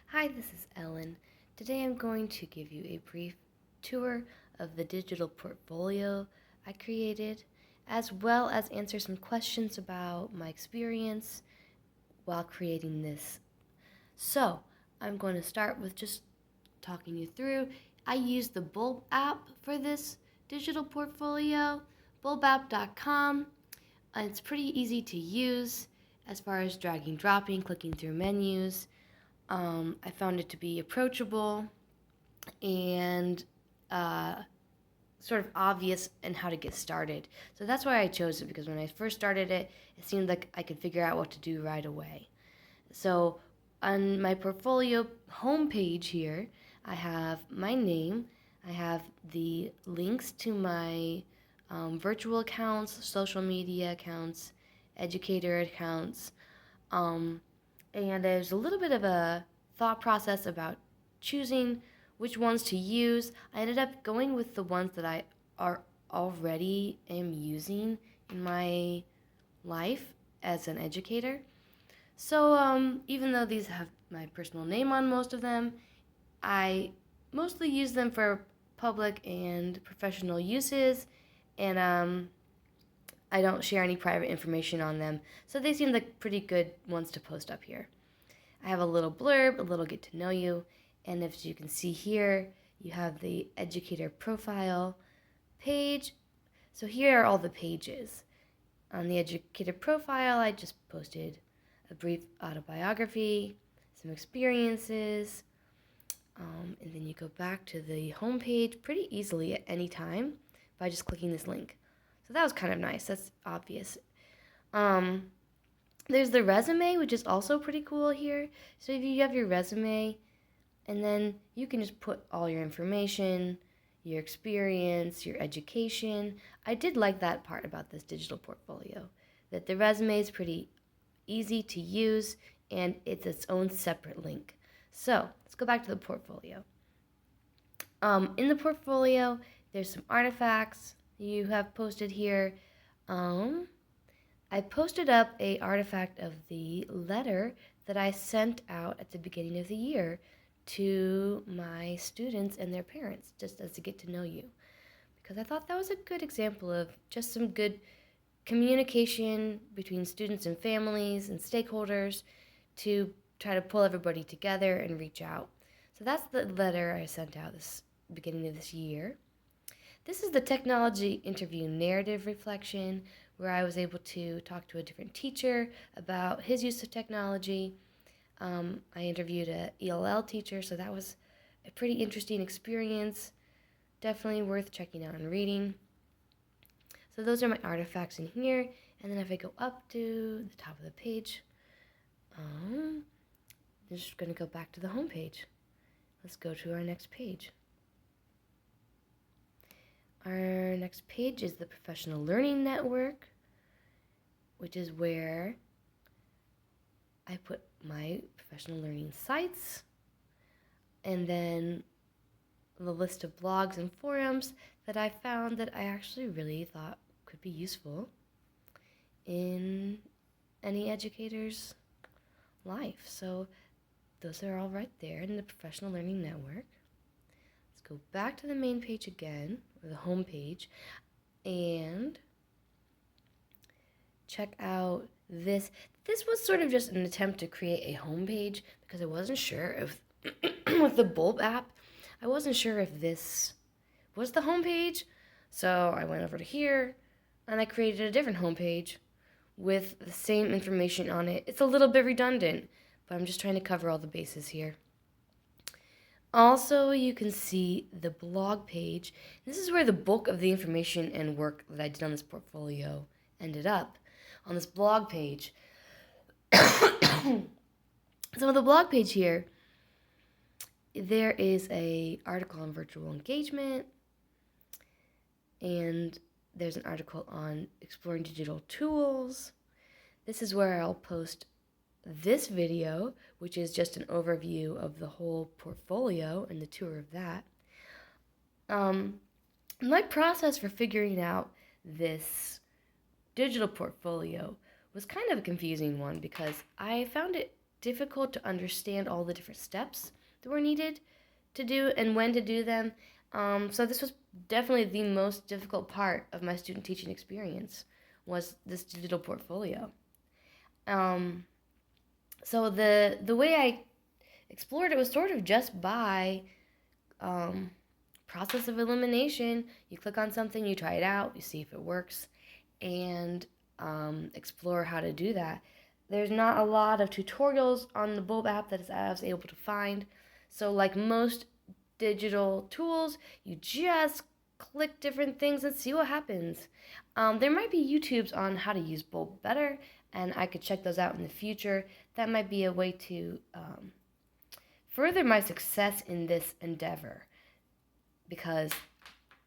Hi, this is Ellen. Today I'm going to give you a brief tour of the digital portfolio I created, as well as answer some questions about my experience while creating this. So, I'm going to start with just talking you through. I use the Bulb app for this digital portfolio, bulbapp.com. It's pretty easy to use as far as dragging, dropping, clicking through menus. I found it to be approachable and uh, sort of obvious in how to get started. So that's why I chose it, because when I first started it, it seemed like I could figure out what to do right away. So on my portfolio homepage here, I have my name, I have the links to my virtual accounts, social media accounts, educator accounts, um, and there's a little bit of a thought process about choosing which ones to use. I ended up going with the ones that I are already am using in my life as an educator. So even though these have my personal name on most of them, I mostly use them for public and professional uses, and I don't share any private information on them. So they seem like pretty good ones to post up here. I have a little blurb, a little get to know you, and as you can see here, you have the educator profile page. So here are all the pages. On the educator profile, I just posted a brief autobiography, some experiences, and then you go back to the home page pretty easily at any time by just clicking this link. So that was kind of nice. That's obvious. Um, there's the resume, which is also pretty cool here. So if you have your resume, and then you can just put all your information, your experience, your education. I did like that part about this digital portfolio, that the resume is pretty easy to use and it's its own separate link. So let's go back to the portfolio. In the portfolio, there's some artifacts you have posted here. Um, I posted up a artifact of the letter that I sent out at the beginning of the year to my students and their parents, just as to get to know you, because I thought that was a good example of just some good communication between students and families and stakeholders to try to pull everybody together and reach out. So that's the letter I sent out this beginning of this year. This is the technology interview narrative reflection, where I was able to talk to a different teacher about his use of technology. I interviewed a ELL teacher, so that was a pretty interesting experience. Definitely worth checking out and reading. So those are my artifacts in here. And then if I go up to the top of the page, I'm just going to go back to the home page. Let's go to our next page. Our next page is the Professional Learning Network, which is where I put my professional learning sites, and then the list of blogs and forums that I found that I actually really thought could be useful in any educator's life. So those are all right there in the Professional Learning Network. Let's go back to the main page again, or the home page, and check out this. This was sort of just an attempt to create a home page because I wasn't sure if with the Bulb app, I wasn't sure if this was the home page. So I went over to here and I created a different home page with the same information on it. It's a little bit redundant, but I'm just trying to cover all the bases here. Also, you can see the blog page. This is where the bulk of the information and work that I did on this portfolio ended up. On this blog page. So on the blog page here, there is a article on virtual engagement, and there's an article on exploring digital tools. This is where I'll post this video, which is just an overview of the whole portfolio and the tour of that. My process for figuring out this digital portfolio was kind of a confusing one because I found it difficult to understand all the different steps that were needed to do and when to do them. So this was definitely the most difficult part of my student teaching experience, was this digital portfolio. Um, so the way I explored it was sort of just by process of elimination. You click on something, you try it out, you see if it works, and explore how to do that. There's not a lot of tutorials on the Bulb app that I was able to find. So like most digital tools, you just click different things and see what happens. There might be YouTubes on how to use Bulb better, and I could check those out in the future. That might be a way to further my success in this endeavor, because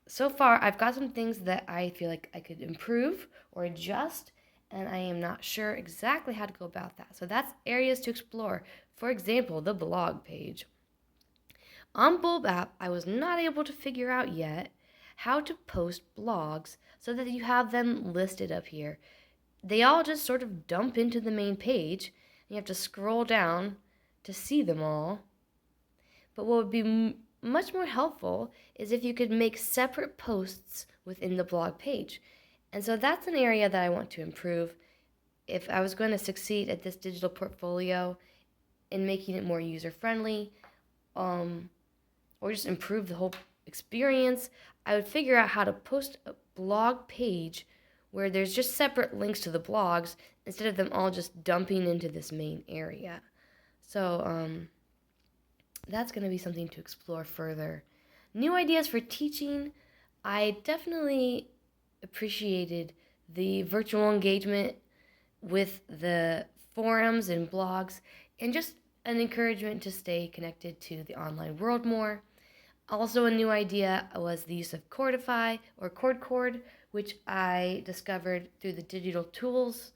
so far I've got some things that I feel like I could improve or adjust, and I am not sure exactly how to go about that. So that's areas to explore. For example, the blog page. On Bulb app, I was not able to figure out yet how to post blogs so that you have them listed up here. They all just sort of dump into the main page, and you have to scroll down to see them all. But what would be much more helpful is if you could make separate posts within the blog page. And so that's an area that I want to improve. If I was going to succeed at this digital portfolio in making it more user-friendly, or just improve the whole experience, I would figure out how to post a blog page where there's just separate links to the blogs instead of them all just dumping into this main area. So that's going to be something to explore further. New ideas for teaching. I definitely appreciated the virtual engagement with the forums and blogs, and just an encouragement to stay connected to the online world more. Also, a new idea was the use of Chordify or ChordChord, which I discovered through the digital tools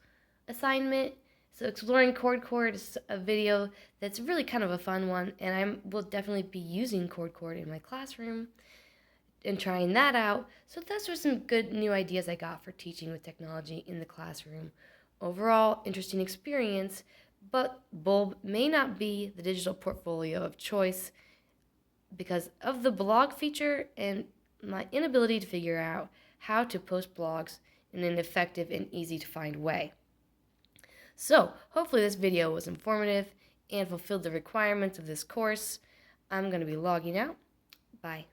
assignment. So exploring ChordChord is a video that's really kind of a fun one, and I will definitely be using ChordChord in my classroom and trying that out. So those were some good new ideas I got for teaching with technology in the classroom. Overall, interesting experience, but Bulb may not be the digital portfolio of choice because of the blog feature and my inability to figure out how to post blogs in an effective and easy to find way. So, hopefully this video was informative and fulfilled the requirements of this course. I'm going to be logging out. Bye.